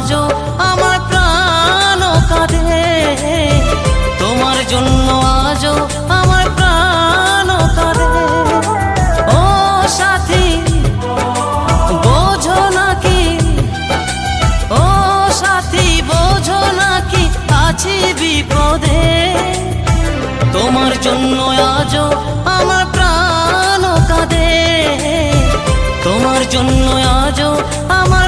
আজও আমার প্রাণ কাঁদে, তোমার জন্য আজও আমার প্রাণ কাঁদে। ও সাথী বোঝো নাকি, ও সাথী বোঝো নাকি আছি বিপদে, তোমার জন্য আজও আমার প্রাণ কাঁদে, তোমার জন্য আজও আমার